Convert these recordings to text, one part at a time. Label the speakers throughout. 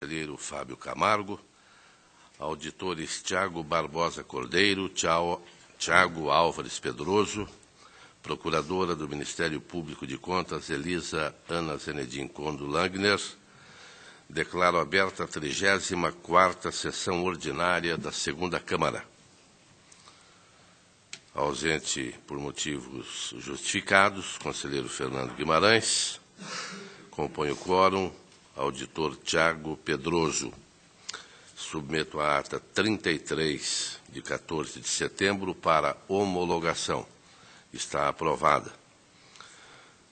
Speaker 1: Conselheiro Fábio Camargo, auditores Tiago Barbosa Cordeiro, Tiago Álvares Pedroso, procuradora do Ministério Público de Contas, Elisa Ana Zenedim Kondo Langner. Declaro aberta a 34ª sessão ordinária da segunda Câmara. Ausente por motivos justificados, conselheiro Fernando Guimarães. Compõe o quórum, auditor Tiago Pedroso. Submeto a ata 33, de 14 de setembro, para homologação. Está aprovada.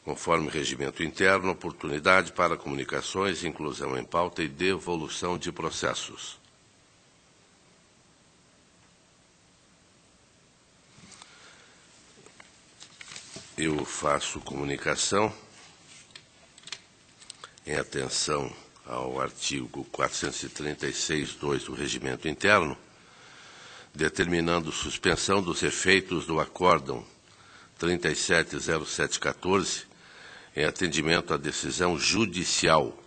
Speaker 1: Conforme regimento interno, oportunidade para comunicações, inclusão em pauta e devolução de processos. Eu faço comunicação em atenção ao artigo 436(2) do regimento interno, determinando suspensão dos efeitos do acórdão 370714, em atendimento à decisão judicial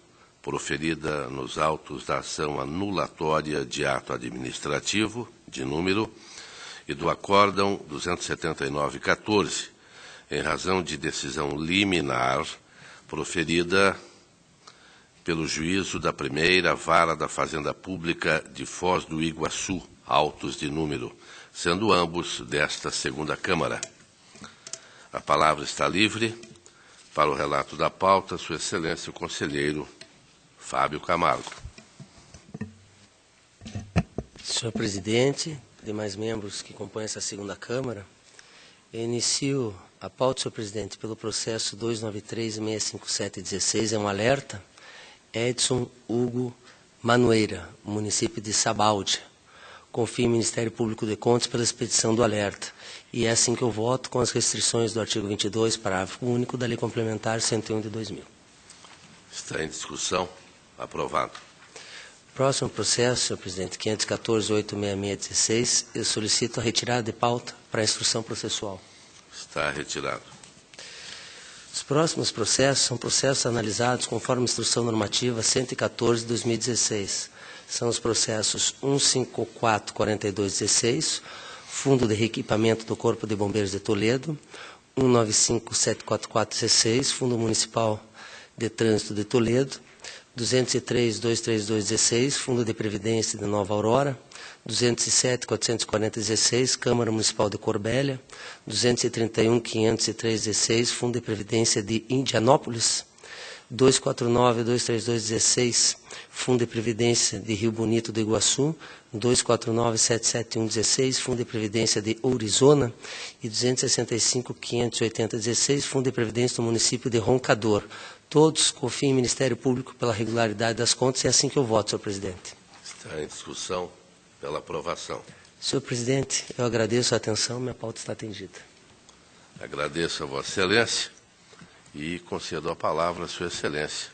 Speaker 1: proferida nos autos da ação anulatória de ato administrativo, de número, e do acórdão 27914, em razão de decisão liminar proferida pelo juízo da primeira vara da Fazenda Pública de Foz do Iguaçu, autos de número, sendo ambos desta segunda Câmara. A palavra está livre para o relato da pauta, Sua Excelência o Conselheiro Fábio Camargo.
Speaker 2: Senhor Presidente, demais membros que compõem essa segunda Câmara, eu inicio a pauta, senhor Presidente, pelo processo 293.65716, é um alerta. Edson Hugo Manoeira, município de Sabaldi. Confio em Ministério Público de Contas pela expedição do alerta. E é assim que eu voto, com as restrições do artigo 22, parágrafo único da Lei Complementar 101 de 2000.
Speaker 1: Está em discussão. Aprovado.
Speaker 2: Próximo processo, senhor Presidente, 514.86616, eu solicito a retirada de pauta para a instrução processual.
Speaker 1: Está retirado.
Speaker 2: Os próximos processos são processos analisados conforme a Instrução Normativa 114 de 2016. São os processos 154.4216, Fundo de Reequipamento do Corpo de Bombeiros de Toledo, 195.74416, Fundo Municipal de Trânsito de Toledo, 203.23216, Fundo de Previdência de Nova Aurora, 207.44016, Câmara Municipal de Corbélia, 231.50316, Fundo de Previdência de Indianópolis, 249.23216, Fundo de Previdência de Rio Bonito do Iguaçu, 249.77116, Fundo de Previdência de Ourizona e 265.58016, Fundo de Previdência do município de Roncador. Todos confiem em Ministério Público pela regularidade das contas, e é assim que eu voto, senhor presidente.
Speaker 1: Está em discussão pela aprovação.
Speaker 2: Senhor presidente, eu agradeço a atenção, minha pauta está atendida.
Speaker 1: Agradeço a Vossa Excelência e concedo a palavra à Sua Excelência,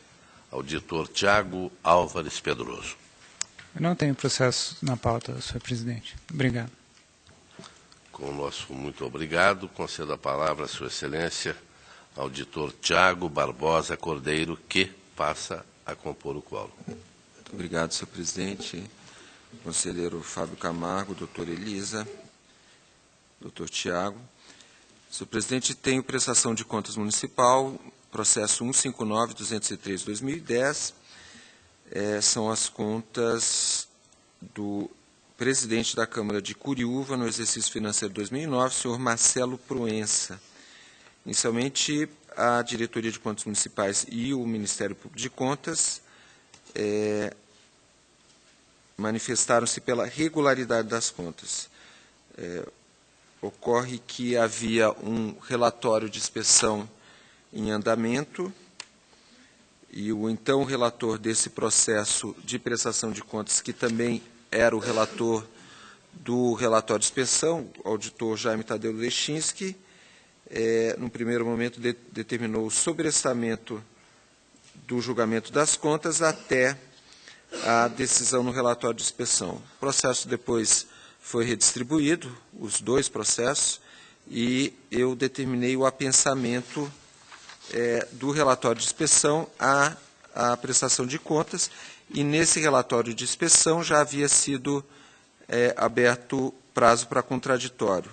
Speaker 1: auditor Tiago Álvares Pedroso.
Speaker 3: Eu não tenho processo na pauta, senhor presidente. Obrigado.
Speaker 1: Com o nosso muito obrigado, concedo a palavra à Sua Excelência, auditor Tiago Barbosa Cordeiro, que passa a compor o quórum.
Speaker 4: Muito obrigado, senhor presidente. Conselheiro Fábio Camargo, doutor Elisa, doutor Tiago. Senhor presidente, tenho prestação de contas municipal, processo 159.203/2010. São as contas do presidente da Câmara de Curiúva no exercício financeiro 2009, senhor Marcelo Proença. Inicialmente, a Diretoria de Contas Municipais e o Ministério Público de Contas manifestaram-se pela regularidade das contas. Ocorre que havia um relatório de inspeção em andamento e o então relator desse processo de prestação de contas, que também era o relator do relatório de inspeção, o auditor Jaime Tadeu Lechinski, no primeiro momento determinou o sobrestamento do julgamento das contas até a decisão no relatório de inspeção. O processo depois foi redistribuído, os dois processos, e eu determinei o apensamento do relatório de inspeção à prestação de contas, e nesse relatório de inspeção já havia sido aberto prazo para contraditório.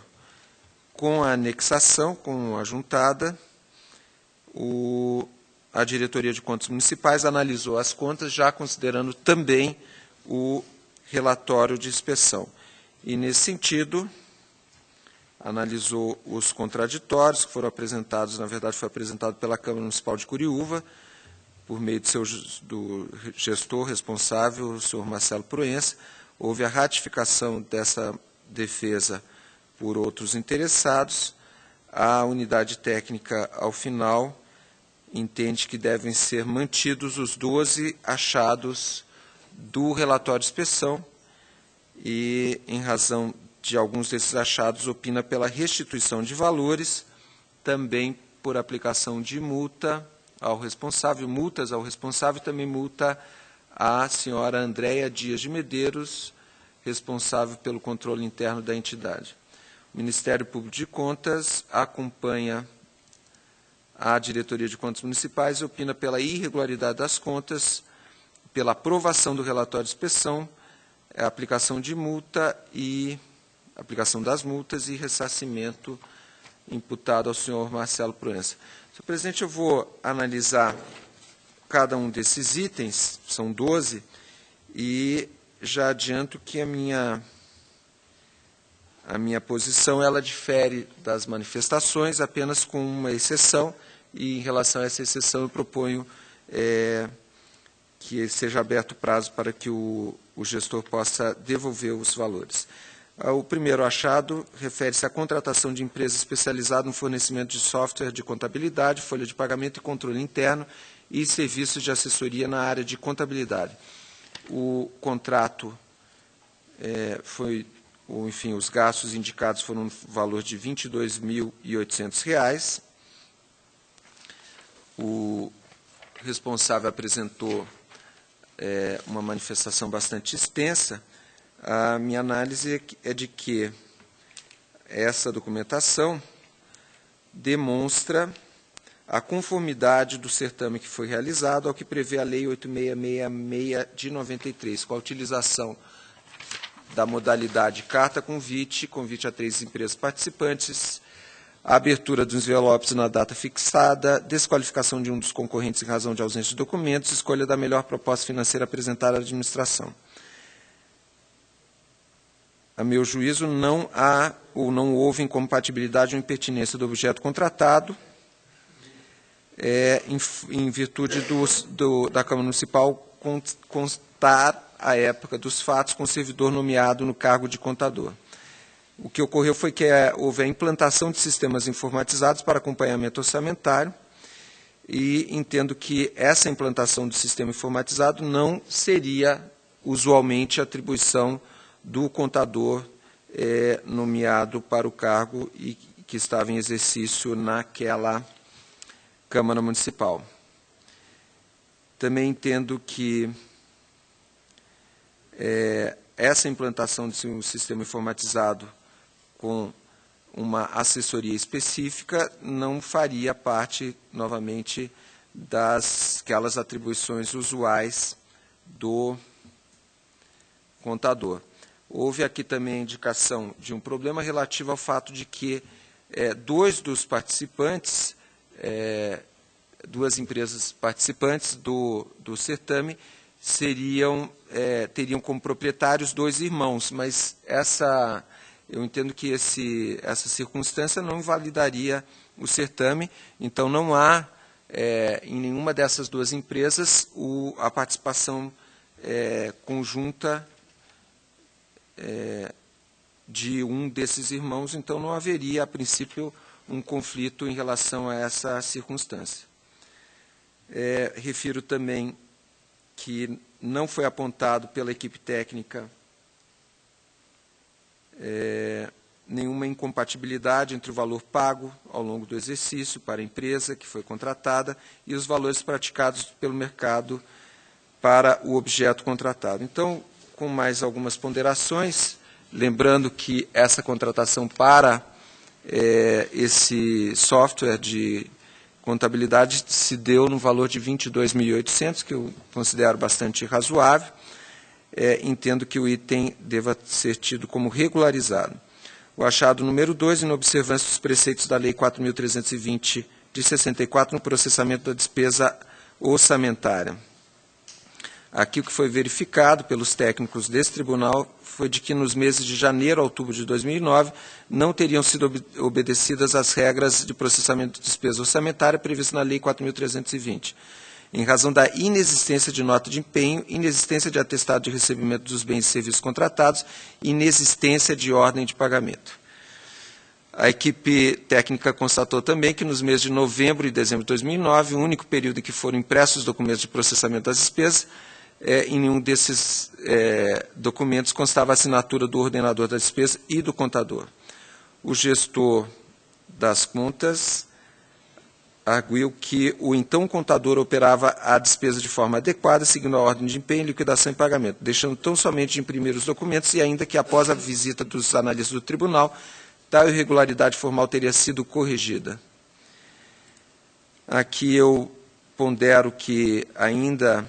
Speaker 4: Com a anexação, com a juntada, a Diretoria de Contas Municipais analisou as contas, já considerando também o relatório de inspeção. E, nesse sentido, analisou os contraditórios que foram apresentados, na verdade, foi apresentado pela Câmara Municipal de Curiúva, por meio do gestor responsável, o senhor Marcelo Proença. Houve a ratificação dessa defesa por outros interessados. A unidade técnica, ao final, entende que devem ser mantidos os 12 achados do relatório de inspeção e, em razão de alguns desses achados, opina pela restituição de valores, também por aplicação de multas ao responsável, também multa à senhora Andréia Dias de Medeiros, responsável pelo controle interno da entidade. O Ministério Público de Contas acompanha a Diretoria de Contas Municipais e opina pela irregularidade das contas, pela aprovação do relatório de inspeção, a aplicação de multa e aplicação das multas e ressarcimento imputado ao senhor Marcelo Proença. Senhor presidente, eu vou analisar cada um desses itens, são 12, e já adianto que a minha posição ela difere das manifestações, apenas com uma exceção, e em relação a essa exceção eu proponho que seja aberto o prazo para que o gestor possa devolver os valores. O primeiro achado refere-se à contratação de empresa especializada no fornecimento de software de contabilidade, folha de pagamento e controle interno e serviços de assessoria na área de contabilidade. O contrato enfim, os gastos indicados foram no valor de R$ 22.800. O responsável apresentou uma manifestação bastante extensa. A minha análise é de que essa documentação demonstra a conformidade do certame que foi realizado ao que prevê a Lei 8666 de 93, com a utilização da modalidade carta-convite, convite a 3 empresas participantes, a abertura dos envelopes na data fixada, desqualificação de um dos concorrentes em razão de ausência de documentos, escolha da melhor proposta financeira apresentada à administração. A meu juízo, não houve incompatibilidade ou impertinência do objeto contratado, em virtude da Câmara Municipal constar, à época dos fatos, com servidor nomeado no cargo de contador. O que ocorreu foi que houve a implantação de sistemas informatizados para acompanhamento orçamentário e entendo que essa implantação do sistema informatizado não seria usualmente atribuição do contador nomeado para o cargo e que estava em exercício naquela Câmara Municipal. Também entendo que essa implantação de um sistema informatizado com uma assessoria específica não faria parte, novamente, daquelas atribuições usuais do contador. Houve aqui também a indicação de um problema relativo ao fato de que 2 dos participantes, 2 empresas participantes do certame, teriam como proprietários 2 irmãos, mas eu entendo que essa circunstância não invalidaria o certame, então não há, em nenhuma dessas 2 empresas, a participação conjunta de um desses irmãos, então não haveria, a princípio, um conflito em relação a essa circunstância. Refiro também que não foi apontado pela equipe técnica nenhuma incompatibilidade entre o valor pago ao longo do exercício para a empresa que foi contratada e os valores praticados pelo mercado para o objeto contratado. Então, com mais algumas ponderações, lembrando que essa contratação para esse software de contabilidade se deu no valor de 22.800, que eu considero bastante razoável. Entendo que o item deva ser tido como regularizado. O achado número 2, em observância dos preceitos da Lei 4.320, de 64, no processamento da despesa orçamentária. Aqui o que foi verificado pelos técnicos desse tribunal foi de que nos meses de janeiro a outubro de 2009 não teriam sido obedecidas as regras de processamento de despesa orçamentária previstas na Lei 4.320, em razão da inexistência de nota de empenho, inexistência de atestado de recebimento dos bens e serviços contratados e inexistência de ordem de pagamento. A equipe técnica constatou também que nos meses de novembro e dezembro de 2009, o único período em que foram impressos os documentos de processamento das despesas, em nenhum desses documentos constava a assinatura do ordenador da despesa e do contador. O gestor das contas arguiu que o então contador operava a despesa de forma adequada, seguindo a ordem de empenho, liquidação e pagamento, deixando tão somente de imprimir os documentos e ainda que após a visita dos analistas do tribunal, tal irregularidade formal teria sido corrigida. Aqui eu pondero que, ainda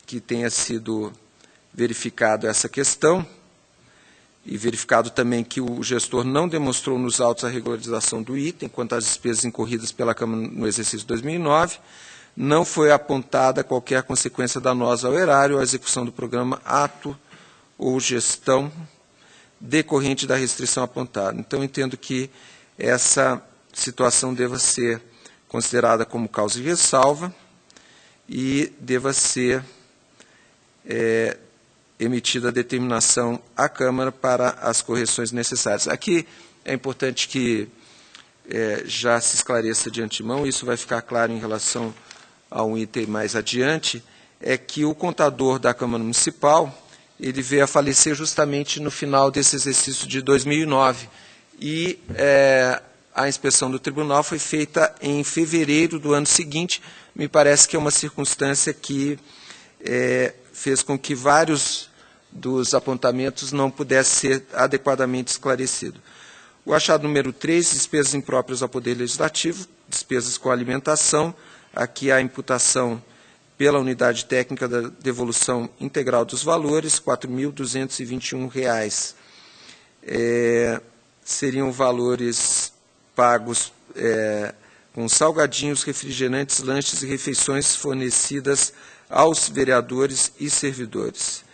Speaker 4: que tenha sido verificado essa questão, e verificado também que o gestor não demonstrou nos autos a regularização do item quanto às despesas incorridas pela Câmara no exercício de 2009, não foi apontada qualquer consequência danosa ao erário ou à execução do programa, ato ou gestão decorrente da restrição apontada. Então, entendo que essa situação deva ser considerada como causa de ressalva e deva ser emitida a determinação à Câmara para as correções necessárias. Aqui é importante que já se esclareça de antemão, isso vai ficar claro em relação a um item mais adiante, é que o contador da Câmara Municipal, ele veio a falecer justamente no final desse exercício de 2009, e a inspeção do tribunal foi feita em fevereiro do ano seguinte. Me parece que é uma circunstância que fez com que vários dos apontamentos não pudessem ser adequadamente esclarecidos. O achado número 3, despesas impróprias ao Poder Legislativo, despesas com alimentação, aqui a imputação pela unidade técnica da devolução integral dos valores, R$ 4.221. Seriam valores pagos com salgadinhos, refrigerantes, lanches e refeições fornecidas aos vereadores e servidores.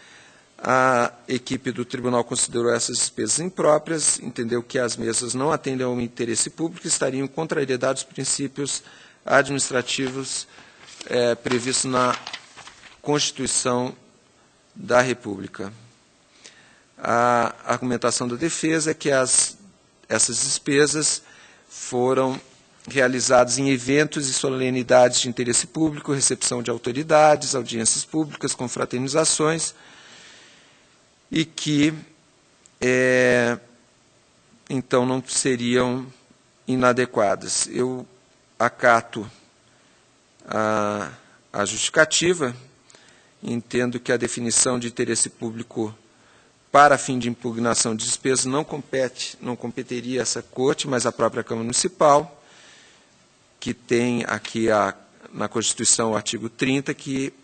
Speaker 4: A equipe do tribunal considerou essas despesas impróprias, entendeu que as mesas não atendem ao interesse público e estariam em contrariedade aos princípios administrativos previstos na Constituição da República. A argumentação da defesa é que essas despesas foram realizadas em eventos e solenidades de interesse público, recepção de autoridades, audiências públicas, confraternizações, e que, então, não seriam inadequadas. Eu acato a justificativa, entendo que a definição de interesse público para fim de impugnação de despesas não competeria essa Corte, mas a própria Câmara Municipal, que tem aqui na Constituição o artigo 30, que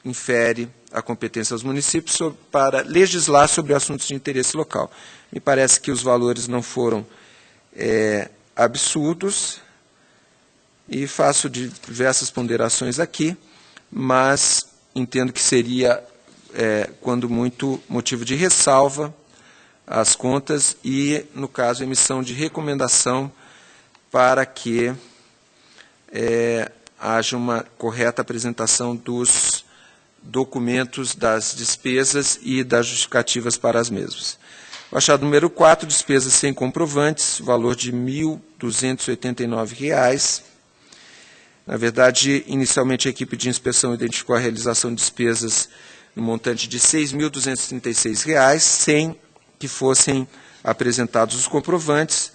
Speaker 4: infere a competência aos municípios para legislar sobre assuntos de interesse local. Me parece que os valores não foram absurdos e faço diversas ponderações aqui, mas entendo que seria, quando muito, motivo de ressalva às contas e, no caso, emissão de recomendação para que haja uma correta apresentação dos documentos das despesas e das justificativas para as mesmas. O achado número 4, despesas sem comprovantes, valor de R$ 1.289. Na verdade, inicialmente a equipe de inspeção identificou a realização de despesas no montante de R$ 6.236, sem que fossem apresentados os comprovantes.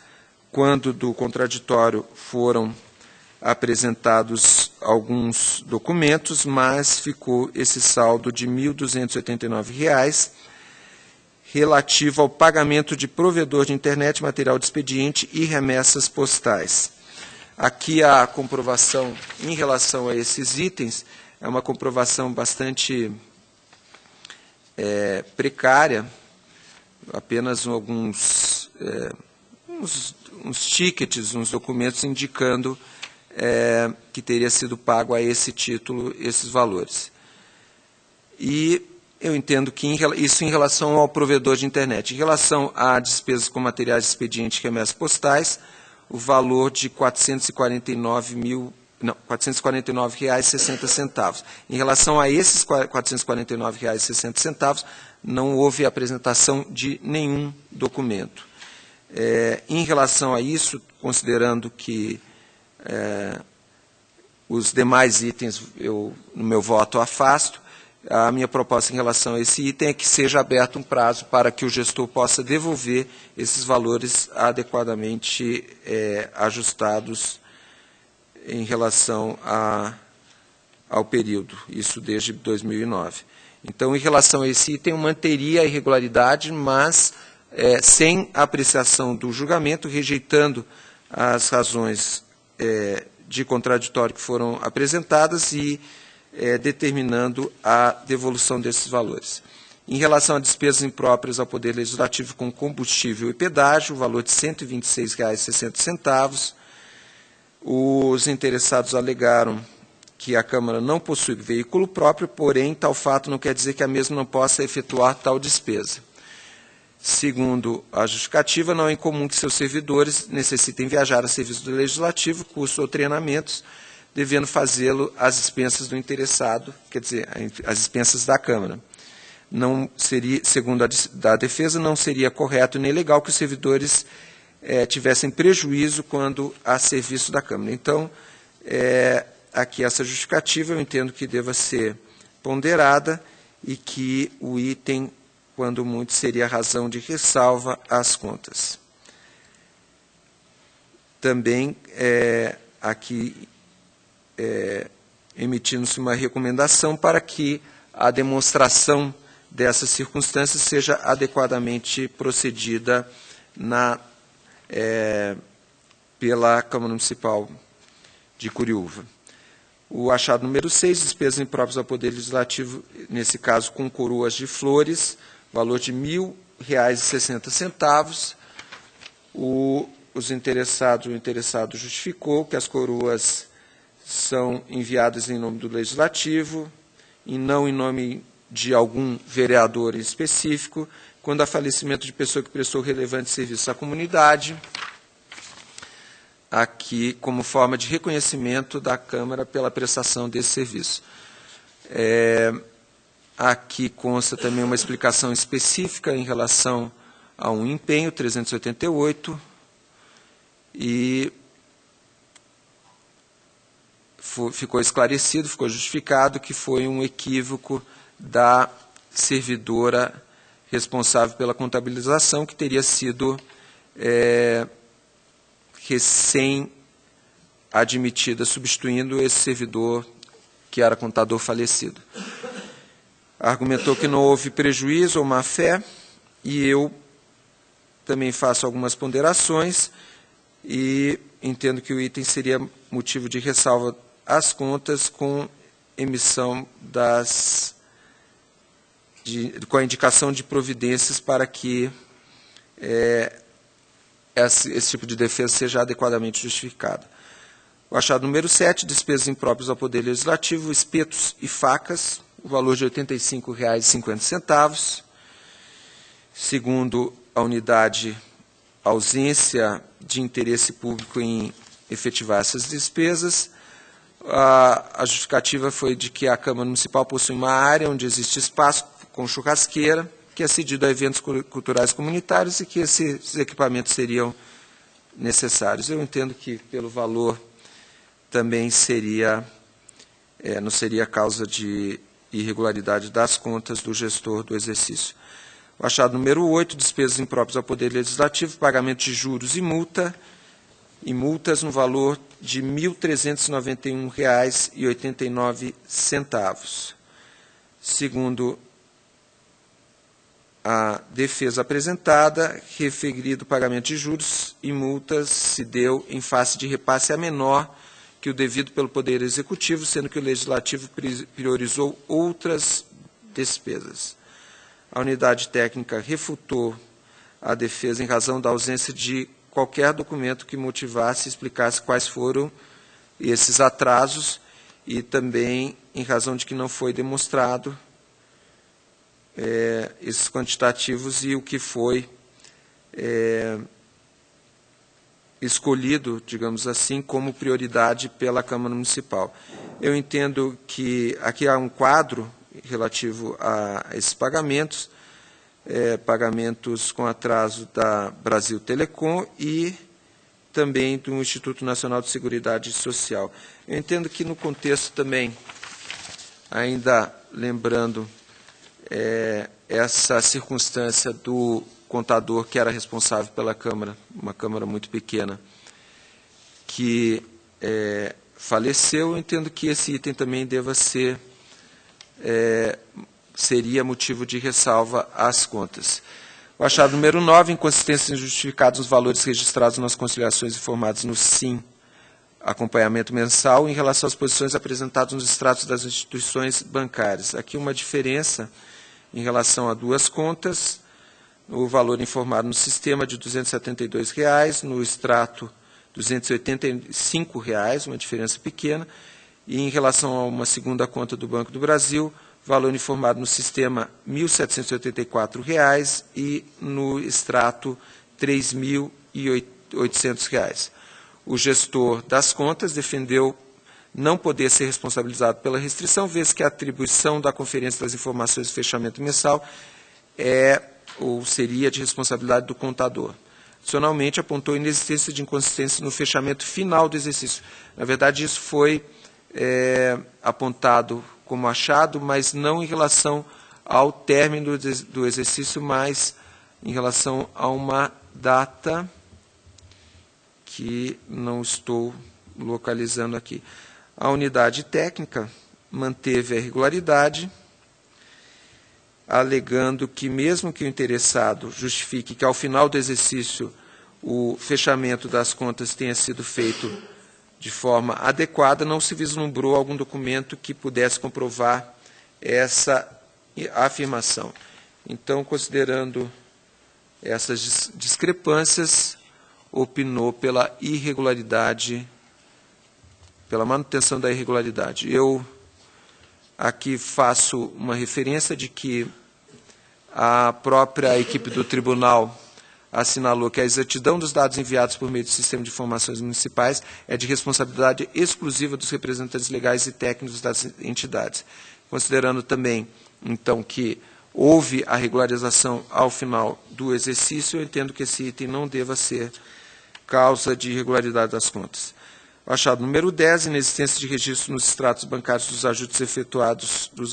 Speaker 4: Quando do contraditório foram apresentados alguns documentos, mas ficou esse saldo de R$ 1.289, relativo ao pagamento de provedor de internet, material de expediente e remessas postais. Aqui a comprovação em relação a esses itens é uma comprovação bastante precária, apenas alguns uns tickets, uns documentos indicando que teria sido pago a esse título esses valores. E eu entendo que isso em relação ao provedor de internet. Em relação a despesas com materiais de expediente e remessas postais, o valor de R$ 449,60. Em relação a esses R$ 449,60, não houve apresentação de nenhum documento. Em relação a isso, considerando que os demais itens eu, no meu voto, afasto, a minha proposta em relação a esse item é que seja aberto um prazo para que o gestor possa devolver esses valores adequadamente ajustados em relação ao período, isso desde 2009. Então, em relação a esse item, eu manteria a irregularidade, mas sem apreciação do julgamento, rejeitando as razões de contraditório que foram apresentadas e determinando a devolução desses valores. Em relação a despesas impróprias ao Poder Legislativo com combustível e pedágio, o valor de R$ 126,60. Os interessados alegaram que a Câmara não possui veículo próprio, porém, tal fato não quer dizer que a mesma não possa efetuar tal despesa. Segundo a justificativa, não é incomum que seus servidores necessitem viajar a serviço do Legislativo, cursos ou treinamentos, devendo fazê-lo às expensas do interessado, quer dizer, às expensas da Câmara. Não seria, segundo a defesa, não seria correto nem legal que os servidores tivessem prejuízo quando a serviço da Câmara. Então, aqui essa justificativa eu entendo que deva ser ponderada e que o item, quando muito, seria razão de ressalva às contas. Também, aqui, emitindo-se uma recomendação para que a demonstração dessas circunstâncias seja adequadamente procedida pela Câmara Municipal de Curiúva. O achado número 6, despesas impróprias ao Poder Legislativo, nesse caso com coroas de flores, valor de R$ 1.060. O interessado justificou que as coroas são enviadas em nome do Legislativo e não em nome de algum vereador em específico, quando há falecimento de pessoa que prestou relevante serviço à comunidade, aqui como forma de reconhecimento da Câmara pela prestação desse serviço. Aqui consta também uma explicação específica em relação a um empenho, 388, e ficou esclarecido, ficou justificado que foi um equívoco da servidora responsável pela contabilização, que teria sido recém-admitida, substituindo esse servidor que era contador falecido. Argumentou que não houve prejuízo ou má-fé, e eu também faço algumas ponderações e entendo que o item seria motivo de ressalva às contas com emissão com a indicação de providências para que esse tipo de defesa seja adequadamente justificado. O achado número 7, despesas impróprias ao Poder Legislativo, espetos e facas, o valor de R$ 85,50. Segundo a unidade, ausência de interesse público em efetivar essas despesas. A justificativa foi de que a Câmara Municipal possui uma área onde existe espaço com churrasqueira, que é cedido a eventos culturais comunitários e que esses equipamentos seriam necessários. Eu entendo que, pelo valor, também não seria causa de irregularidade das contas do gestor do exercício. O achado número 8, despesas impróprias ao Poder Legislativo, pagamento de juros e multas no valor de R$ 1.391,89. Segundo a defesa apresentada, referido pagamento de juros e multas se deu em face de repasse a menor que o devido pelo Poder Executivo, sendo que o Legislativo priorizou outras despesas. A unidade técnica refutou a defesa em razão da ausência de qualquer documento que motivasse e explicasse quais foram esses atrasos e também em razão de que não foi demonstrado esses quantitativos e o que foi escolhido, digamos assim, como prioridade pela Câmara Municipal. Eu entendo que aqui há um quadro relativo a esses pagamentos, pagamentos com atraso da Brasil Telecom e também do Instituto Nacional de Seguridade Social. Eu entendo que no contexto também, ainda lembrando essa circunstância do contador que era responsável pela Câmara, uma Câmara muito pequena, que faleceu, eu entendo que esse item também deva ser, seria motivo de ressalva às contas. O achado número 9, inconsistências injustificadas nos valores registrados nas conciliações informadas no SIM, acompanhamento mensal, em relação às posições apresentadas nos extratos das instituições bancárias. Aqui uma diferença em relação a duas contas, o valor informado no sistema de R$ 272, no extrato R$ 285, uma diferença pequena, e em relação a uma segunda conta do Banco do Brasil, valor informado no sistema R$ 1.784 e no extrato R$ 3.800. O gestor das contas defendeu não poder ser responsabilizado pela restrição, vez que a atribuição da conferência das informações de fechamento mensal ou seria de responsabilidade do contador. Adicionalmente, apontou a inexistência de inconsistência no fechamento final do exercício. Na verdade, isso foi apontado como achado, mas não em relação ao término do exercício, mas em relação a uma data que não estou localizando aqui. A unidade técnica manteve a irregularidade, alegando que, mesmo que o interessado justifique que, ao final do exercício, o fechamento das contas tenha sido feito de forma adequada, não se vislumbrou algum documento que pudesse comprovar essa afirmação. Então, considerando essas discrepâncias, opinou pela irregularidade, pela manutenção da irregularidade. Eu aqui faço uma referência de que a própria equipe do tribunal assinalou que a exatidão dos dados enviados por meio do sistema de informações municipais é de responsabilidade exclusiva dos representantes legais e técnicos das entidades. Considerando também, então, que houve a regularização ao final do exercício, eu entendo que esse item não deva ser causa de irregularidade das contas. O achado número 10, inexistência de registro nos extratos bancários dos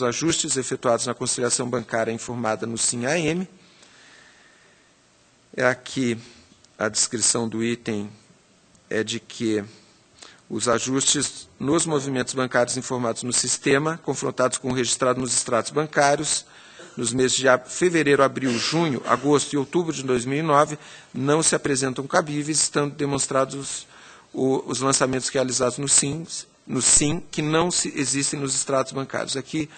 Speaker 4: ajustes efetuados na conciliação bancária informada no SIM-AM. Aqui a descrição do item é de que os ajustes nos movimentos bancários informados no sistema, confrontados com o registrado nos extratos bancários, nos meses de fevereiro, abril, junho, agosto e outubro de 2009, não se apresentam cabíveis, estando demonstrados os lançamentos realizados no SIM, que não existem nos extratos bancários. Aqui,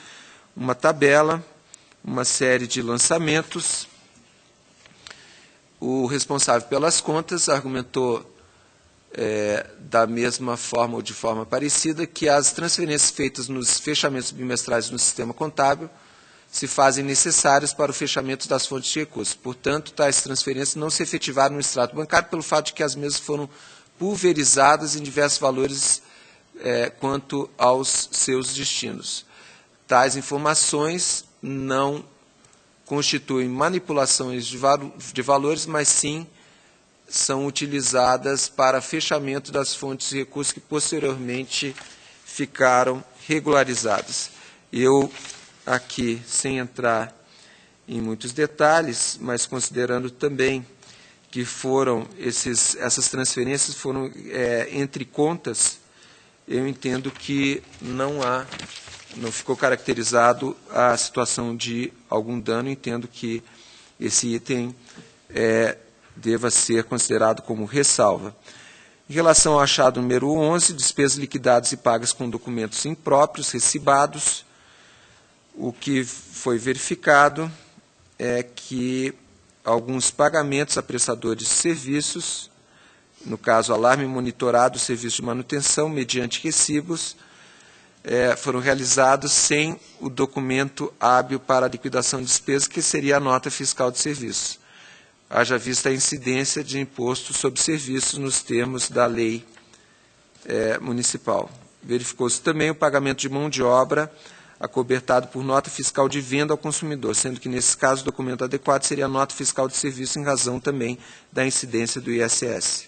Speaker 4: uma tabela, uma série de lançamentos. O responsável pelas contas argumentou da mesma forma ou de forma parecida que as transferências feitas nos fechamentos bimestrais no sistema contábil se fazem necessárias para o fechamento das fontes de recursos. Portanto, tais transferências não se efetivaram no extrato bancário pelo fato de que as mesmas foram pulverizadas em diversos valores quanto aos seus destinos. Tais informações não constituem manipulações de valores, mas sim são utilizadas para fechamento das fontes de recursos que posteriormente ficaram regularizadas. Eu, aqui, sem entrar em muitos detalhes, mas considerando também que foram essas transferências foram entre contas, eu entendo que não ficou caracterizado a situação de algum dano, entendo que esse item deva ser considerado como ressalva. Em relação ao achado número 11, despesas liquidadas e pagas com documentos impróprios, recibados, o que foi verificado é que alguns pagamentos a prestadores de serviços, no caso, alarme monitorado, serviço de manutenção, mediante recibos, foram realizados sem o documento hábil para a liquidação de despesas, que seria a nota fiscal de serviço, haja vista a incidência de imposto sobre serviços nos termos da lei municipal. Verificou-se também o pagamento de mão de obra acobertado por nota fiscal de venda ao consumidor, sendo que, nesse caso, o documento adequado seria a nota fiscal de serviço, em razão também da incidência do ISS.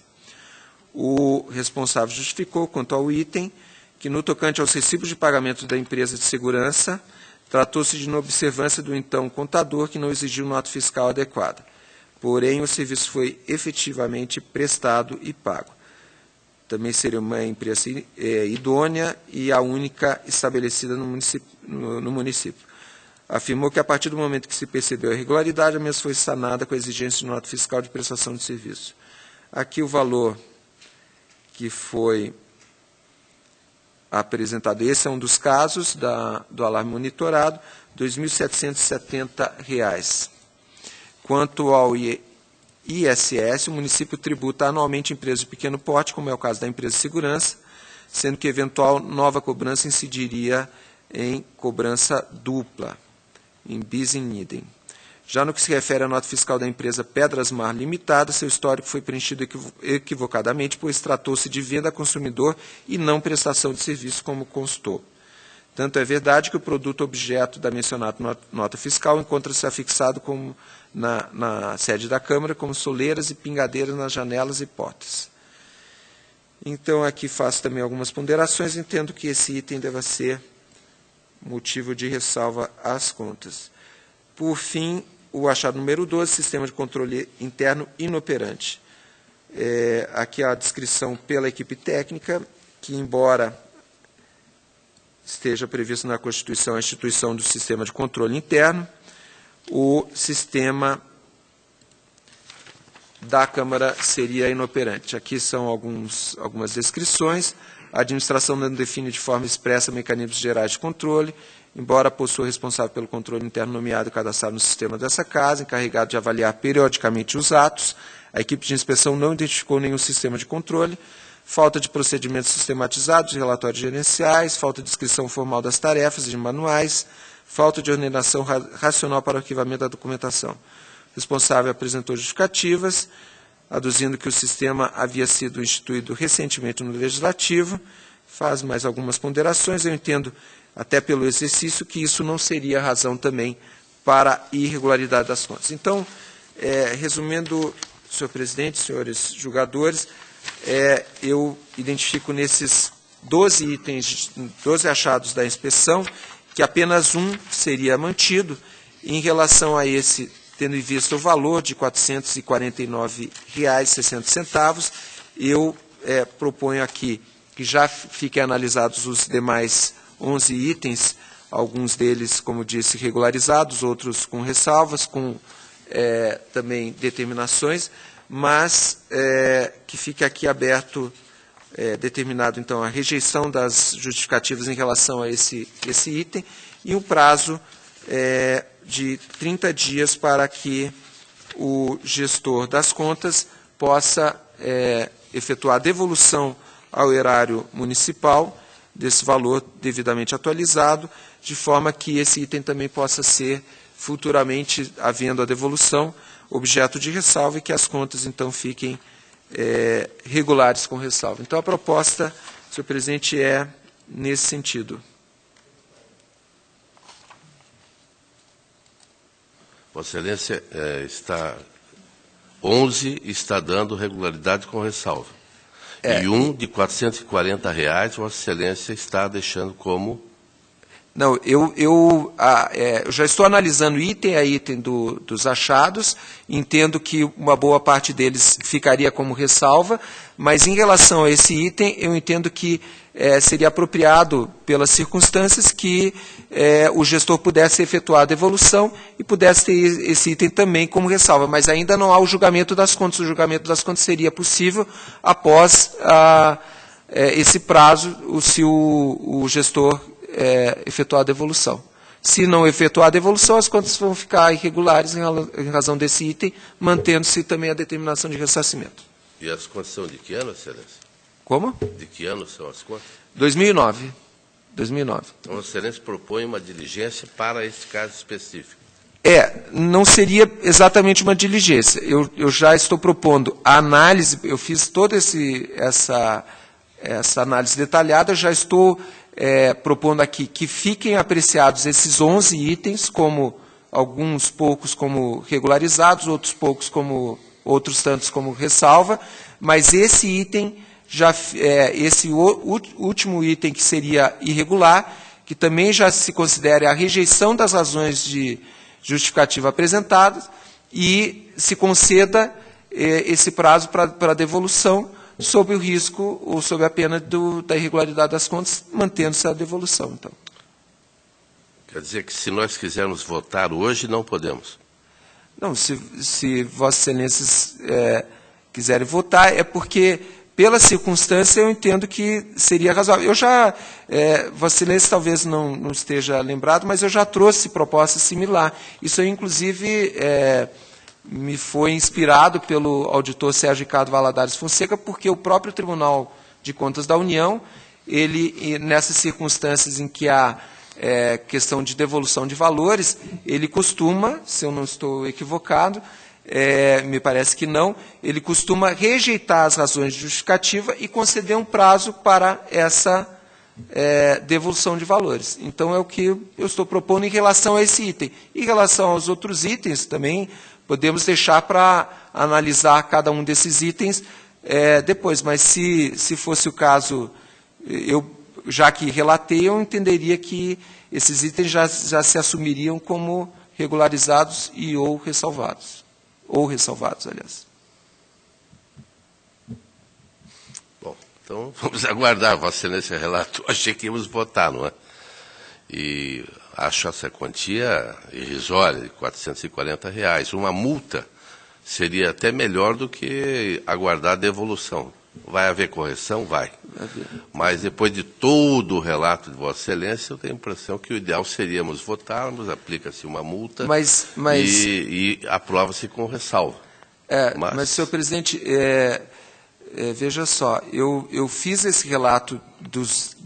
Speaker 4: O responsável justificou, quanto ao item, que, no tocante aos recibos de pagamento da empresa de segurança, tratou-se de inobservância do então contador, que não exigiu nota fiscal adequada. Porém, o serviço foi efetivamente prestado e pago. Também seria uma empresa idônea e a única estabelecida no município. Afirmou que, a partir do momento que se percebeu a irregularidade, a mesma foi sanada com a exigência de nota fiscal de prestação de serviço. Aqui o valor que foi apresentado, esse é um dos casos do alarme monitorado, R$ 2.770. Quanto ao ISS, o município tributa anualmente empresas de pequeno porte, como é o caso da empresa de segurança, sendo que eventual nova cobrança incidiria em cobrança dupla, em bis in idem. Já no que se refere à nota fiscal da empresa Pedras Mar Limitada, seu histórico foi preenchido equivocadamente, pois tratou-se de venda a consumidor e não prestação de serviço, como constou. Tanto é verdade que o produto objeto da mencionada nota fiscal encontra-se afixado como na sede da Câmara, como soleiras e pingadeiras nas janelas e portas. Então, aqui faço também algumas ponderações. Entendo que esse item deva ser motivo de ressalva às contas. Por fim, o achado número 12, sistema de controle interno inoperante. Aqui a descrição pela equipe técnica, que, embora esteja previsto na Constituição a instituição do sistema de controle interno, o sistema da Câmara seria inoperante. Aqui são algumas descrições. A administração não define de forma expressa mecanismos gerais de controle, embora possua responsável pelo controle interno nomeado e cadastrado no sistema dessa casa, encarregado de avaliar periodicamente os atos. A equipe de inspeção não identificou nenhum sistema de controle, falta de procedimentos sistematizados de relatórios gerenciais, falta de descrição formal das tarefas e de manuais, falta de ordenação racional para o arquivamento da documentação. O responsável apresentou justificativas, aduzindo que o sistema havia sido instituído recentemente no Legislativo, faz mais algumas ponderações. Eu entendo, até pelo exercício, que isso não seria razão também para a irregularidade das contas. Então, resumindo, senhor presidente, senhores julgadores, eu identifico nesses 12 itens, 12 achados da inspeção, que apenas um seria mantido. Em relação a esse, tendo em vista o valor de R$ 449,60, eu proponho aqui que já fiquem analisados os demais 11 itens, alguns deles, como disse, regularizados, outros com ressalvas, com também determinações, mas que fique aqui aberto, determinado, então, a rejeição das justificativas em relação a esse item e um prazo de 30 dias para que o gestor das contas possa efetuar a devolução ao erário municipal desse valor devidamente atualizado, de forma que esse item também possa ser futuramente, havendo a devolução, objeto de ressalva e que as contas, então, fiquem regulares com ressalva. Então, a proposta, senhor presidente, é nesse sentido.
Speaker 1: Vossa Excelência, 11 está dando regularidade com ressalva. E um de R$ 440, Vossa Excelência está deixando como...
Speaker 4: Não, eu já estou analisando item a item dos achados, entendo que uma boa parte deles ficaria como ressalva, mas em relação a esse item, eu entendo que seria apropriado, pelas circunstâncias, que o gestor pudesse efetuar a devolução e pudesse ter esse item também como ressalva, mas ainda não há o julgamento das contas. O julgamento das contas seria possível após esse prazo, se o gestor efetuar a devolução. Se não efetuar a devolução, as contas vão ficar irregulares em razão desse item, mantendo-se também a determinação de ressarcimento.
Speaker 1: E as contas são de que ano, Excelência?
Speaker 4: Como?
Speaker 1: De que ano são as contas?
Speaker 4: 2009. 2009.
Speaker 1: Então, a Excelência propõe uma diligência para esse caso específico.
Speaker 4: Não seria exatamente uma diligência. Eu já estou propondo a análise, eu fiz toda essa análise detalhada, já estou propondo aqui que fiquem apreciados esses 11 itens, como alguns poucos como regularizados, outros tantos como ressalva, mas esse item, esse último item que seria irregular, que também já se considere a rejeição das razões de justificativa apresentadas, e se conceda esse prazo para devolução, sob o risco ou sob a pena da irregularidade das contas, mantendo-se a devolução. Então.
Speaker 1: Quer dizer que, se nós quisermos votar hoje, não podemos?
Speaker 4: Não, se Vossas Excelências quiserem votar, é porque, pela circunstância, eu entendo que seria razoável. Vossa Excelência talvez não esteja lembrado, mas eu já trouxe proposta similar. Isso aí, inclusive, me foi inspirado pelo auditor Sérgio Ricardo Valadares Fonseca, porque o próprio Tribunal de Contas da União, nessas circunstâncias em que há questão de devolução de valores, ele costuma, se eu não estou equivocado, me parece que não, ele costuma rejeitar as razões de justificativa e conceder um prazo para essa devolução de valores. Então, é o que eu estou propondo em relação a esse item. Em relação aos outros itens, também podemos deixar para analisar cada um desses itens depois, mas se fosse o caso, já que relatei, eu entenderia que esses itens já se assumiriam como regularizados ou ressalvados. Ou ressalvados, aliás.
Speaker 1: Bom, então vamos aguardar. Vossa Excelência relatou. Achei que íamos votar, não é? E acho essa quantia irrisória, de R$ 440. Uma multa seria até melhor do que aguardar a devolução. Vai haver correção? Vai. Mas depois de todo o relato de Vossa Excelência, eu tenho a impressão que o ideal seríamos votarmos, aplica-se uma multa e aprova-se com ressalva.
Speaker 4: Mas, senhor presidente, veja só, eu fiz esse relato dos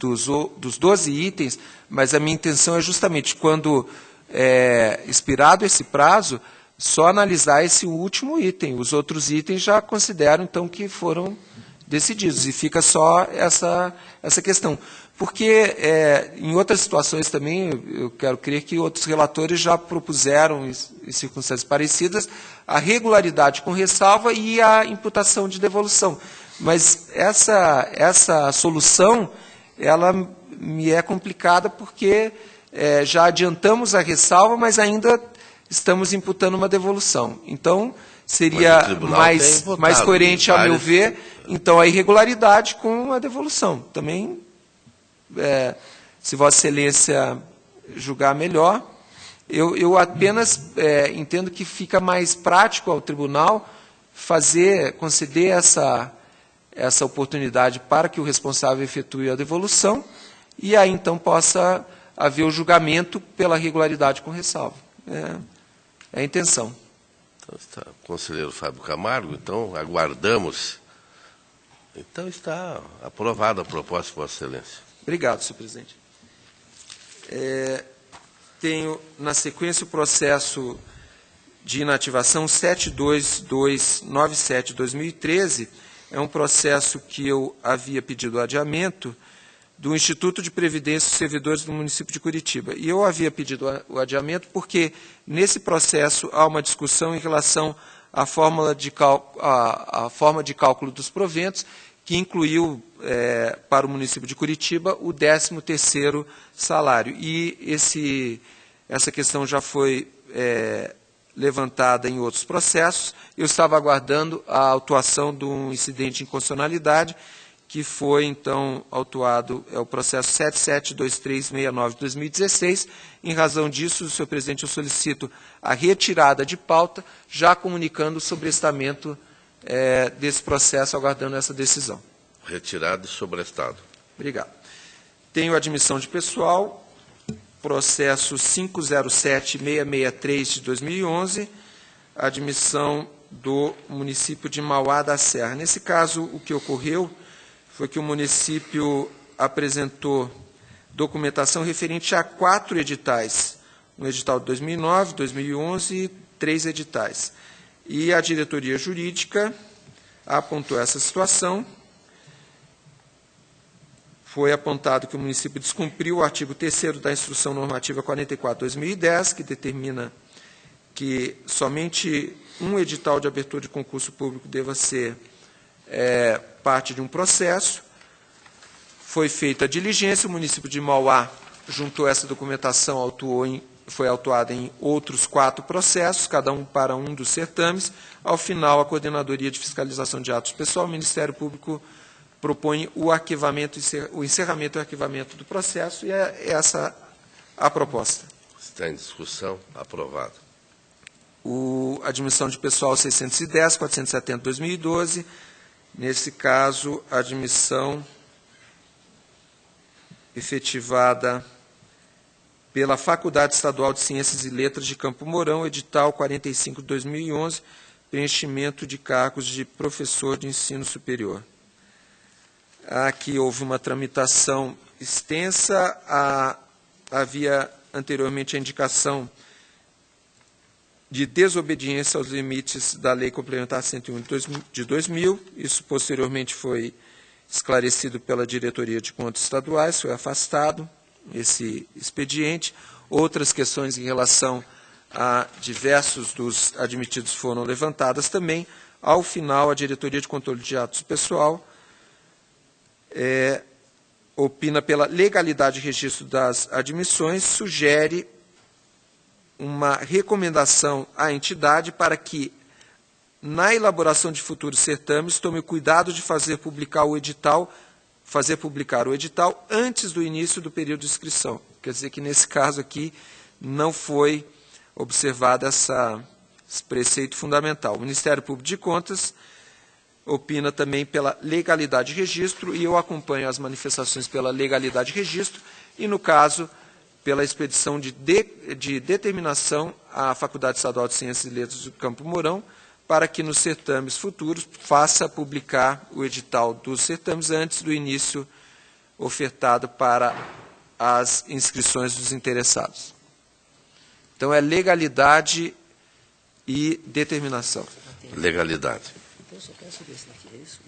Speaker 4: 12 itens, mas a minha intenção é justamente, quando expirado esse prazo, só analisar esse último item. Os outros itens já considero, então, que foram decididos, e fica só essa questão. Porque, em outras situações também, eu quero crer que outros relatores já propuseram, em circunstâncias parecidas, a regularidade com ressalva e a imputação de devolução. Mas essa solução, ela me é complicada porque já adiantamos a ressalva, mas ainda estamos imputando uma devolução. Então, seria mais coerente, ao meu ver, então, a irregularidade com a devolução. Também, se Vossa Excelência julgar melhor, eu apenas entendo que fica mais prático ao tribunal conceder essa oportunidade para que o responsável efetue a devolução, e aí, então, possa haver o julgamento pela regularidade com ressalva. É a intenção.
Speaker 1: Então, está o conselheiro Fábio Camargo, então, aguardamos. Então, está aprovada a proposta, Vossa Excelência.
Speaker 4: Obrigado, senhor presidente. Tenho, na sequência, o processo de inativação 72297-2013. É um processo que eu havia pedido adiamento do Instituto de Previdência dos Servidores do município de Curitiba. E eu havia pedido o adiamento porque, nesse processo, há uma discussão em relação à forma de cálculo dos proventos, que incluiu para o município de Curitiba o 13º salário. E essa questão já foi levantada em outros processos. Eu estava aguardando a autuação de um incidente de inconstitucionalidade, que foi, então, autuado, é o processo 772369 de 2016. Em razão disso, senhor presidente, eu solicito a retirada de pauta, já comunicando o sobrestamento desse processo, aguardando essa decisão.
Speaker 1: Retirado e sobrestado.
Speaker 4: Obrigado. Tenho admissão de pessoal, processo 507663 de 2011, admissão do município de Mauá da Serra. Nesse caso, o que ocorreu foi que o município apresentou documentação referente a 4 editais, um edital de 2009, 2011 e 3 editais. E a diretoria jurídica apontou essa situação. Foi apontado que o município descumpriu o artigo 3º da Instrução Normativa 44/2010, que determina que somente um edital de abertura de concurso público deva ser parte de um processo. Foi feita a diligência, o município de Mauá juntou essa documentação, foi autuada em outros 4 processos, cada um para um dos certames. Ao final, a Coordenadoria de Fiscalização de Atos Pessoal, o Ministério Público propõe o encerramento e arquivamento do processo, e é essa a proposta.
Speaker 1: Está em discussão. Aprovado.
Speaker 4: A admissão de pessoal 610, 470, 2012. Nesse caso, a admissão efetivada pela Faculdade Estadual de Ciências e Letras de Campo Mourão, edital 45 de 2011, preenchimento de cargos de professor de ensino superior. Aqui houve uma tramitação extensa, havia anteriormente a indicação de desobediência aos limites da Lei Complementar 101 de 2000, isso posteriormente foi esclarecido pela Diretoria de Contas Estaduais, foi afastado esse expediente. Outras questões em relação a diversos dos admitidos foram levantadas também. Ao final, a Diretoria de Controle de Atos Pessoal opina pela legalidade de registro das admissões, sugere uma recomendação à entidade para que, na elaboração de futuros certames, tome o cuidado de fazer publicar o edital antes do início do período de inscrição. Quer dizer que, nesse caso aqui, não foi observado esse preceito fundamental. O Ministério Público de Contas opina também pela legalidade de registro, e eu acompanho as manifestações pela legalidade de registro, e, no caso, pela expedição de determinação à Faculdade Estadual de Ciências e Letras do Campo Mourão, para que nos certames futuros faça publicar o edital dos certames antes do início ofertado para as inscrições dos interessados. Então, é legalidade e determinação.
Speaker 1: Legalidade.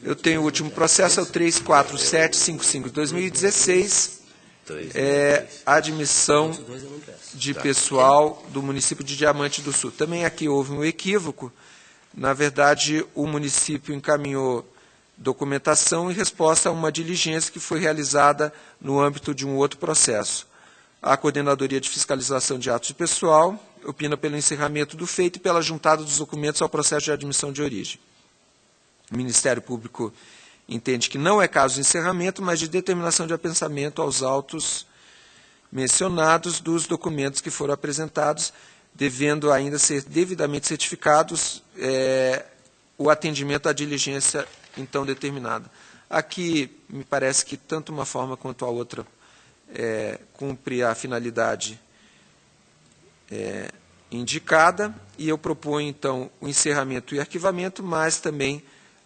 Speaker 4: Eu tenho o último processo, é o 34755 de 2016, a admissão de pessoal do município de Diamante do Sul. Também aqui houve um equívoco. Na verdade, o município encaminhou documentação em resposta a uma diligência que foi realizada no âmbito de um outro processo. A Coordenadoria de Fiscalização de Atos de Pessoal opina pelo encerramento do feito e pela juntada dos documentos ao processo de admissão de origem. O Ministério Público entende que não é caso de encerramento, mas de determinação de apensamento aos autos mencionados dos documentos que foram apresentados, devendo ainda ser devidamente certificados o atendimento à diligência então determinada. Aqui, me parece que tanto uma forma quanto a outra cumpre a finalidade indicada, e eu proponho, então, o encerramento e arquivamento, mas também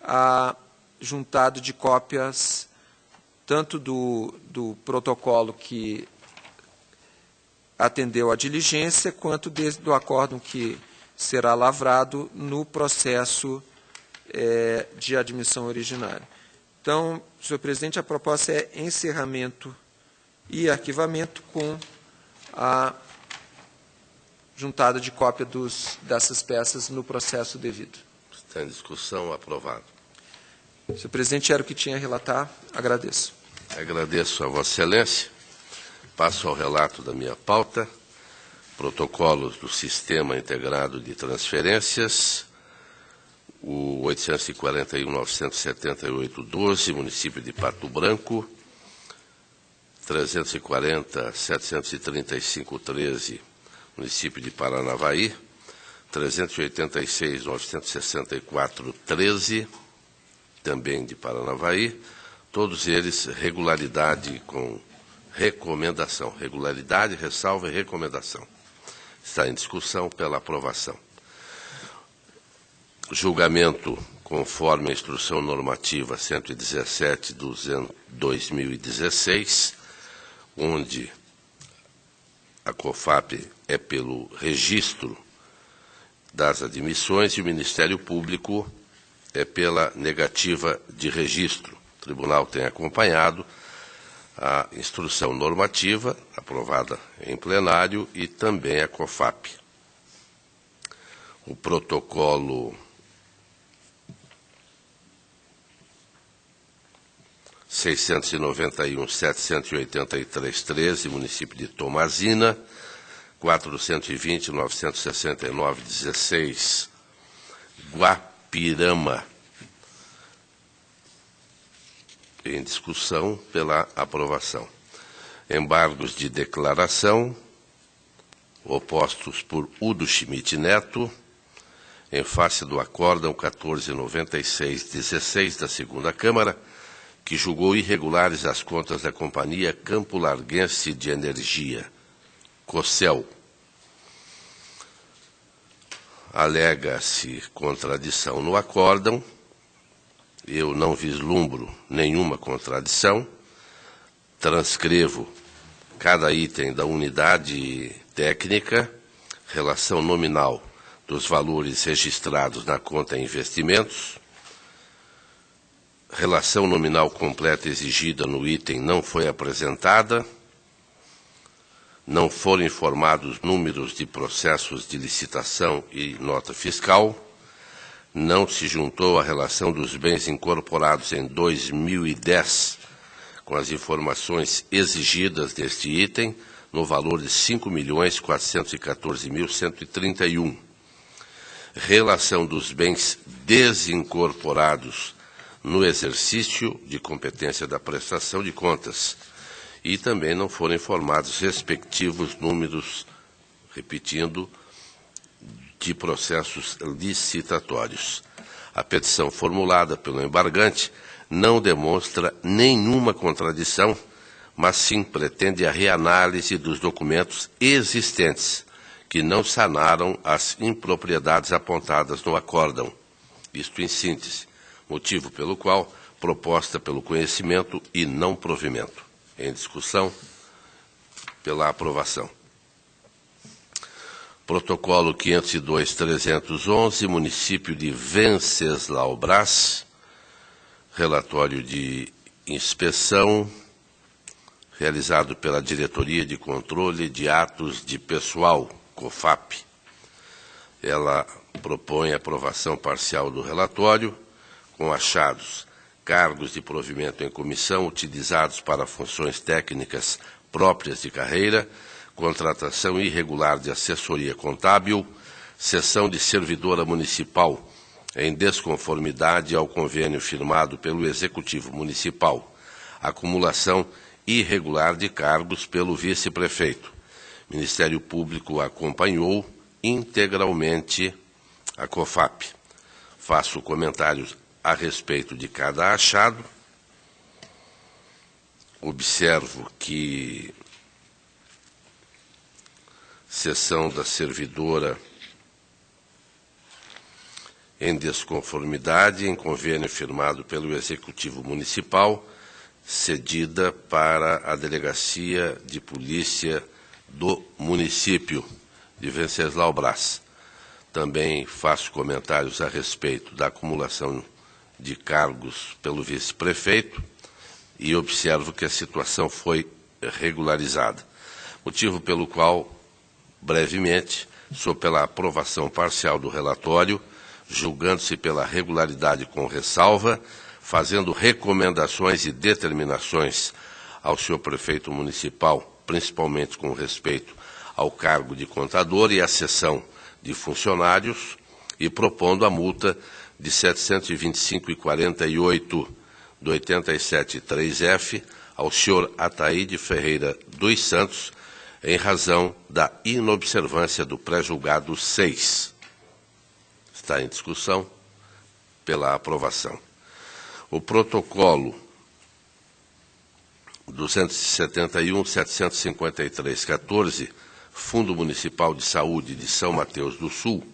Speaker 4: a juntado de cópias tanto do protocolo que atendeu à diligência, quanto do acórdão que será lavrado no processo de admissão originária. Então, senhor presidente, a proposta é encerramento e arquivamento com a juntada de cópia dessas peças no processo devido.
Speaker 1: Está em discussão. Aprovado.
Speaker 4: Senhor presidente, era o que tinha a relatar. Agradeço.
Speaker 1: Agradeço a Vossa Excelência. Passo ao relato da minha pauta. Protocolos do Sistema Integrado de Transferências, o 841.978.12, município de Pato Branco, 340.735.13, município de Paranavaí, 386.964.13, também de Paranavaí, todos eles regularidade com recomendação. Regularidade, ressalva e recomendação. Está em discussão pela aprovação. Julgamento conforme a Instrução Normativa 117/2016, onde a COFAP é pelo registro das admissões e o Ministério Público é pela negativa de registro. O Tribunal tem acompanhado a instrução normativa, aprovada em plenário, e também a COFAP. O protocolo 691.783.13, município de Tomazina, 420.969.16, Guapirama, em discussão pela aprovação. Embargos de declaração, opostos por Udo Schmidt Neto, em face do acórdão 1496/16 da segunda Câmara, que julgou irregulares as contas da Companhia Campo Larguense de Energia, COCEL. Alega-se contradição no acórdão. Eu não vislumbro nenhuma contradição. Transcrevo cada item da unidade técnica, relação nominal dos valores registrados na conta investimentos, relação nominal completa exigida no item não foi apresentada, não foram informados números de processos de licitação e nota fiscal, não se juntou a relação dos bens incorporados em 2010 com as informações exigidas deste item, no valor de R$ 5.414.131. Relação dos bens desincorporados no exercício de competência da prestação de contas. E também não foram informados respectivos números, repetindo, de processos licitatórios. A petição formulada pelo embargante não demonstra nenhuma contradição, mas sim pretende a reanálise dos documentos existentes, que não sanaram as impropriedades apontadas no acórdão. Isto em síntese, motivo pelo qual proposta pelo conhecimento e não provimento. Em discussão pela aprovação. Protocolo 502.311, município de Venceslau Braz, relatório de inspeção realizado pela Diretoria de Controle de Atos de Pessoal, COFAP. Ela propõe a aprovação parcial do relatório, com achados: cargos de provimento em comissão utilizados para funções técnicas próprias de carreira, contratação irregular de assessoria contábil, cessão de servidora municipal em desconformidade ao convênio firmado pelo Executivo Municipal, acumulação irregular de cargos pelo vice-prefeito. O Ministério Público acompanhou integralmente a COFAP. Faço comentários a respeito de cada achado. Observo que cessão da servidora em desconformidade em convênio firmado pelo Executivo Municipal, cedida para a Delegacia de Polícia do município de Venceslau Braz. Também faço comentários a respeito da acumulação de cargos pelo vice-prefeito e observo que a situação foi regularizada. Motivo pelo qual, brevemente, sou pela aprovação parcial do relatório, julgando-se pela regularidade com ressalva, fazendo recomendações e determinações ao senhor prefeito municipal, principalmente com respeito ao cargo de contador e à cessão de funcionários, e propondo a multa de R$ 725,48 do 87.3F ao senhor Ataíde Ferreira dos Santos, em razão da inobservância do pré-julgado 6. Está em discussão pela aprovação. O protocolo 271.753.14, Fundo Municipal de Saúde de São Mateus do Sul,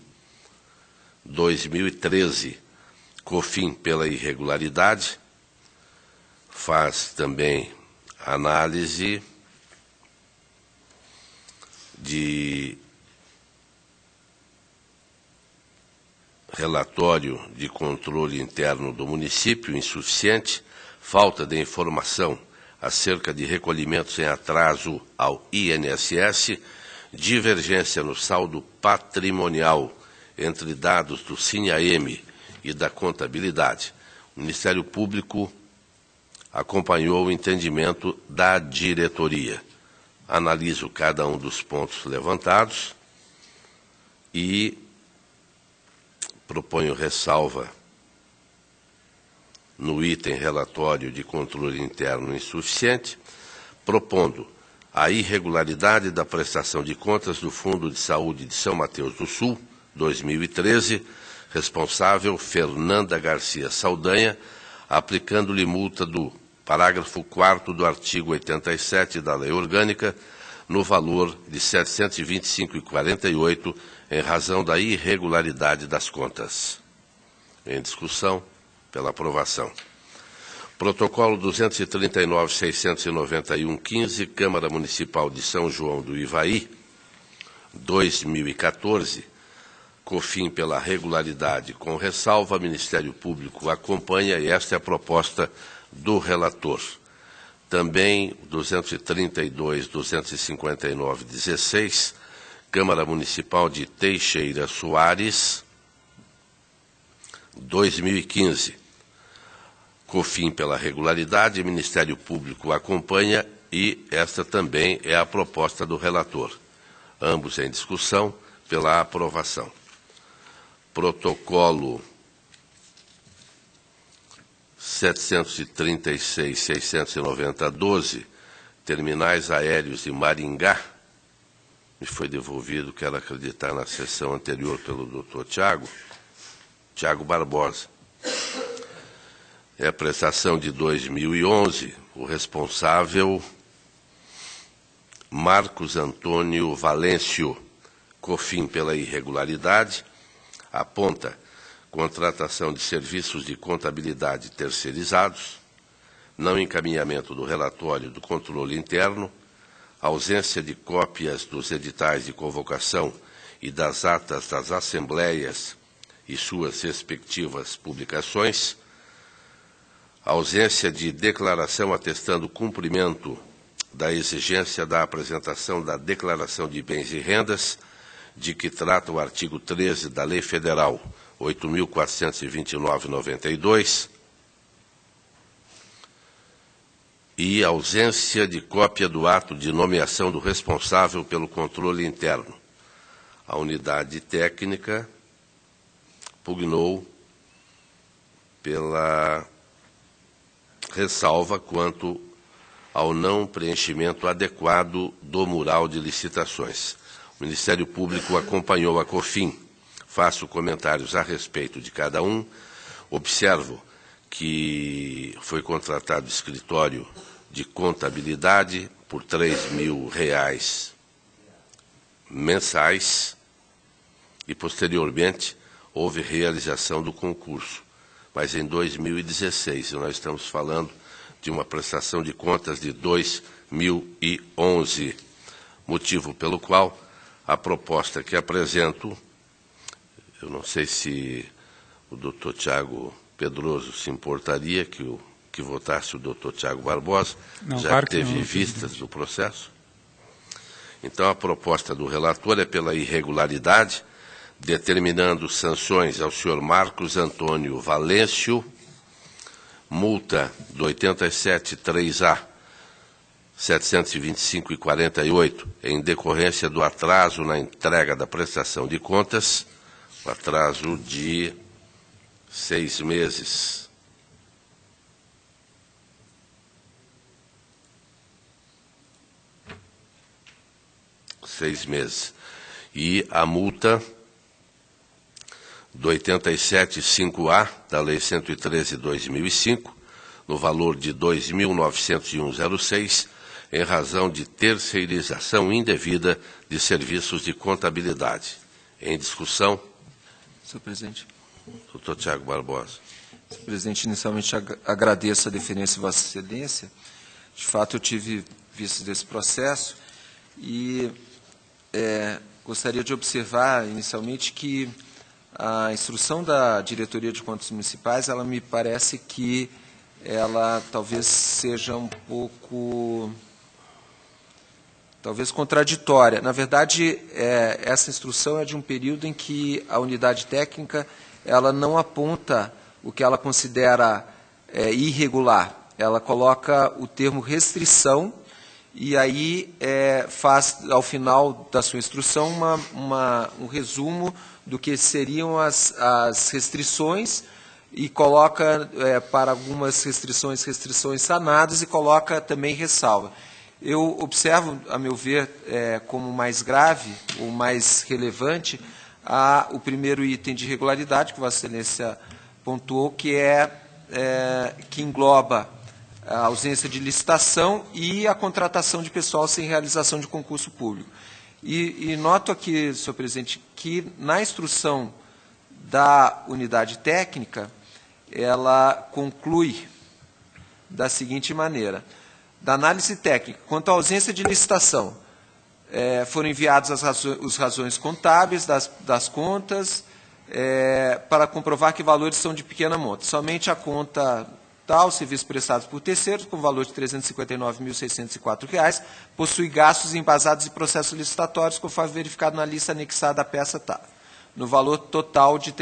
Speaker 1: 2013, COFIN pela irregularidade, faz também análise de relatório de controle interno do município insuficiente, falta de informação acerca de recolhimentos em atraso ao INSS, divergência no saldo patrimonial entre dados do SINHAEM e da contabilidade. O Ministério Público acompanhou o entendimento da diretoria. Analiso cada um dos pontos levantados e proponho ressalva no item relatório de controle interno insuficiente, propondo a irregularidade da prestação de contas do Fundo de Saúde de São Mateus do Sul, 2013, responsável Fernanda Garcia Saldanha, aplicando-lhe multa do parágrafo 4º do artigo 87 da Lei Orgânica, no valor de R$ 725,48, em razão da irregularidade das contas. Em discussão, pela aprovação. Protocolo 239.691.15, Câmara Municipal de São João do Ivaí, 2014, COFIN pela regularidade, com ressalva, Ministério Público acompanha, e esta é a proposta do relator. Também 232.259.16, Câmara Municipal de Teixeira Soares, 2015. COFIN pela regularidade, Ministério Público acompanha, e esta também é a proposta do relator. Ambos em discussão pela aprovação. Protocolo 736.690.12, terminais aéreos de Maringá, me foi devolvido, quero acreditar, na sessão anterior pelo doutor Tiago Barbosa. É a prestação de 2011, o responsável Marcos Antônio Valêncio, COFIN pela irregularidade, aponta contratação de serviços de contabilidade terceirizados, não encaminhamento do relatório do controle interno, ausência de cópias dos editais de convocação e das atas das assembleias e suas respectivas publicações, ausência de declaração atestando cumprimento da exigência da apresentação da declaração de bens e rendas, de que trata o artigo 13 da Lei Federal 8.429/92, e ausência de cópia do ato de nomeação do responsável pelo controle interno. A unidade técnica pugnou pela ressalva quanto ao não preenchimento adequado do mural de licitações. O Ministério Público acompanhou a COFIN. Faço comentários a respeito de cada um. Observo que foi contratado escritório de contabilidade por R$ 3.000 mensais e, posteriormente, houve realização do concurso. Mas em 2016, nós estamos falando de uma prestação de contas de 2011, motivo pelo qual a proposta que apresento, eu não sei se o doutor Tiago Pedroso se importaria que votasse o doutor Tiago Barbosa,
Speaker 3: não,
Speaker 1: já
Speaker 3: claro
Speaker 1: que teve
Speaker 3: não,
Speaker 1: vistas do processo. Então, a proposta do relator é pela irregularidade, determinando sanções ao senhor Marcos Antônio Valêncio, multa do 87.3A, 725,48, em decorrência do atraso na entrega da prestação de contas, o atraso de 6 meses. E a multa do 87.5A da Lei 113/2005, no valor de R$ 2.901,06, em razão de terceirização indevida de serviços de contabilidade. Em discussão.
Speaker 4: Senhor presidente.
Speaker 1: Doutor Tiago Barbosa.
Speaker 4: Senhor presidente, inicialmente agradeço a deferência de Vossa Excelência. De fato, eu tive visto desse processo e gostaria de observar, inicialmente, que a instrução da Diretoria de Contas Municipais, ela me parece que ela talvez seja um pouco, contraditória. Na verdade, essa instrução é de um período em que a unidade técnica ela não aponta o que ela considera irregular. Ela coloca o termo restrição e aí faz, ao final da sua instrução, um resumo do que seriam as restrições e coloca para algumas restrições sanadas e coloca também ressalva. Eu observo, a meu ver, como mais grave ou mais relevante o primeiro item de irregularidade que Vossa Excelência pontuou, que engloba a ausência de licitação e a contratação de pessoal sem realização de concurso público. E noto aqui, senhor presidente, que na instrução da unidade técnica, ela conclui da seguinte maneira: da análise técnica, quanto à ausência de licitação, foram enviadas as razões contábeis das contas para comprovar que valores são de pequena monta. Somente a conta tal, serviços prestados por terceiros, com valor de R$ 359.604, possui gastos embasados em processos licitatórios, conforme verificado na lista anexada à peça tal, no valor total de R$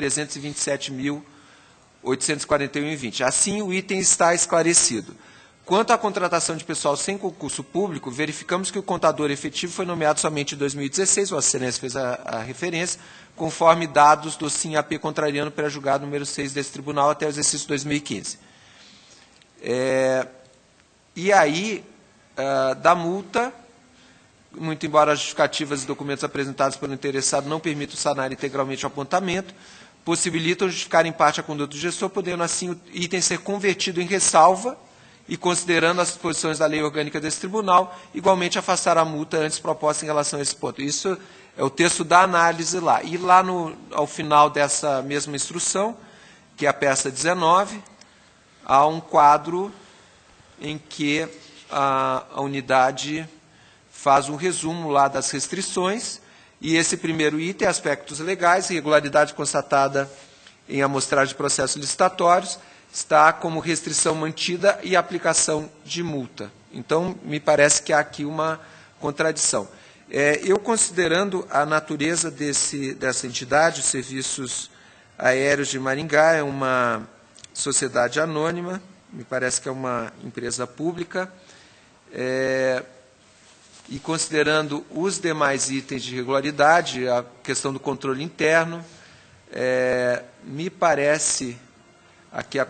Speaker 4: 327.841,20. Assim, o item está esclarecido. Quanto à contratação de pessoal sem concurso público, verificamos que o contador efetivo foi nomeado somente em 2016, Vossa Excelência fez a referência, conforme dados do SIM-AP contrariando pré-julgado número 6 desse tribunal até o exercício 2015. E aí, da multa, muito embora as justificativas e documentos apresentados pelo interessado não permitam sanar integralmente o apontamento, possibilitam justificar em parte a conduta do gestor, podendo assim o item ser convertido em ressalva e, considerando as disposições da lei orgânica desse tribunal, igualmente afastar a multa antes proposta em relação a esse ponto. Isso é o texto da análise lá. E lá ao final dessa mesma instrução, que é a peça 19, há um quadro em que a unidade faz um resumo lá das restrições, e esse primeiro item, aspectos legais, irregularidade constatada em amostragem de processos licitatórios, está como restrição mantida e aplicação de multa. Então, me parece que há aqui uma contradição. Eu, considerando a natureza dessa entidade, os Serviços Aéreos de Maringá, é uma sociedade anônima, me parece que é uma empresa pública, e considerando os demais itens de irregularidade, a questão do controle interno, me parece aqui a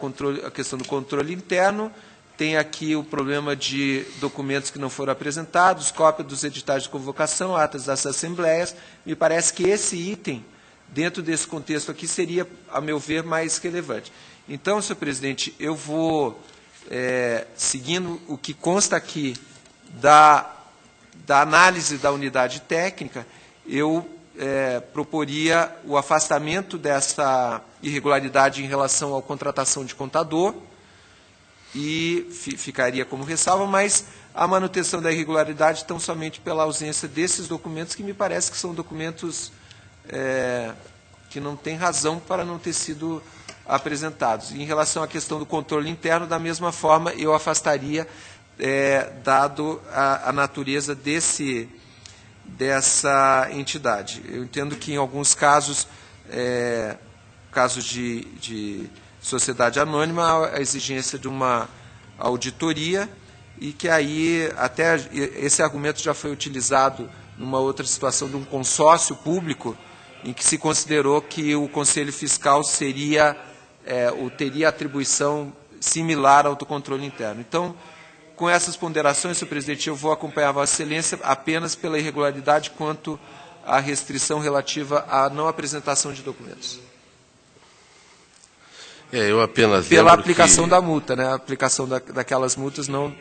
Speaker 4: questão do controle interno, tem aqui o problema de documentos que não foram apresentados, cópia dos editais de convocação, atas das assembleias. Me parece que esse item, dentro desse contexto aqui, seria, a meu ver, mais relevante. Então, senhor presidente, eu vou, seguindo o que consta aqui da análise da unidade técnica, eu proporia o afastamento dessa irregularidade em relação à contratação de contador, e ficaria como ressalva, mas a manutenção da irregularidade tão somente pela ausência desses documentos, que me parece que são documentos que não têm razão para não ter sido apresentados. E em relação à questão do controle interno, da mesma forma, eu afastaria, dado a natureza dessa entidade. Eu entendo que, em alguns casos, casos de sociedade anônima a exigência de uma auditoria, e que aí até esse argumento já foi utilizado numa outra situação de um consórcio público, em que se considerou que o Conselho Fiscal teria atribuição similar ao do controle interno. Então, com essas ponderações, senhor presidente, eu vou acompanhar Vossa Excelência apenas pela irregularidade quanto à restrição relativa à não apresentação de documentos.
Speaker 1: Eu apenas
Speaker 4: pela aplicação da multa, né? A aplicação daquelas multas não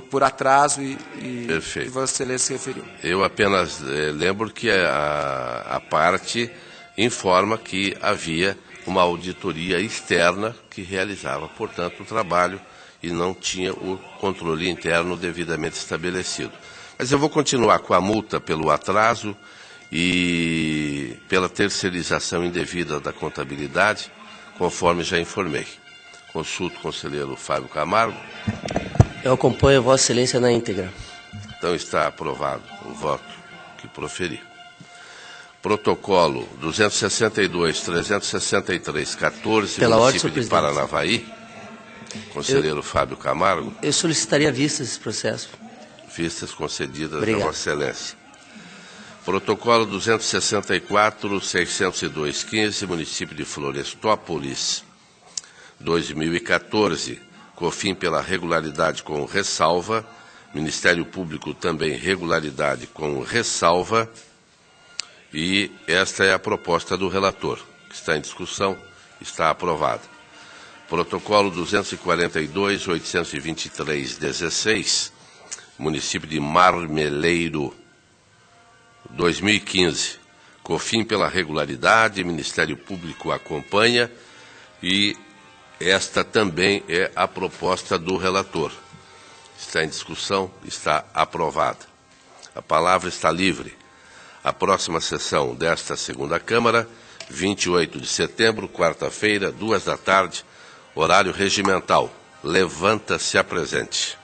Speaker 4: por atraso que Vossa Excelência se referiu.
Speaker 1: Eu apenas lembro que a parte informa que havia uma auditoria externa que realizava, portanto, o trabalho e não tinha o controle interno devidamente estabelecido. Mas eu vou continuar com a multa pelo atraso e pela terceirização indevida da contabilidade, conforme já informei. Consulto o conselheiro Fábio Camargo.
Speaker 2: Eu acompanho Vossa Excelência na íntegra.
Speaker 1: Então está aprovado o voto que proferi. Protocolo 262-363-14, município de Paranavaí. Conselheiro Fábio Camargo.
Speaker 2: Eu solicitaria vistas desse processo.
Speaker 1: Vistas concedidas a
Speaker 2: Obrigado.
Speaker 1: Vossa Excelência. Protocolo 264-602-15, município de Florestópolis, 2014. COFIN pela regularidade com ressalva. Ministério Público também regularidade com ressalva. E esta é a proposta do relator, que está em discussão, está aprovada. Protocolo 242-823-16, município de Marmeleiro, 2015. COFIN pela regularidade, Ministério Público acompanha e esta também é a proposta do relator. Está em discussão, está aprovada. A palavra está livre. A próxima sessão desta segunda Câmara, 28 de setembro, quarta-feira, 14h, horário regimental. Levanta-se a presente.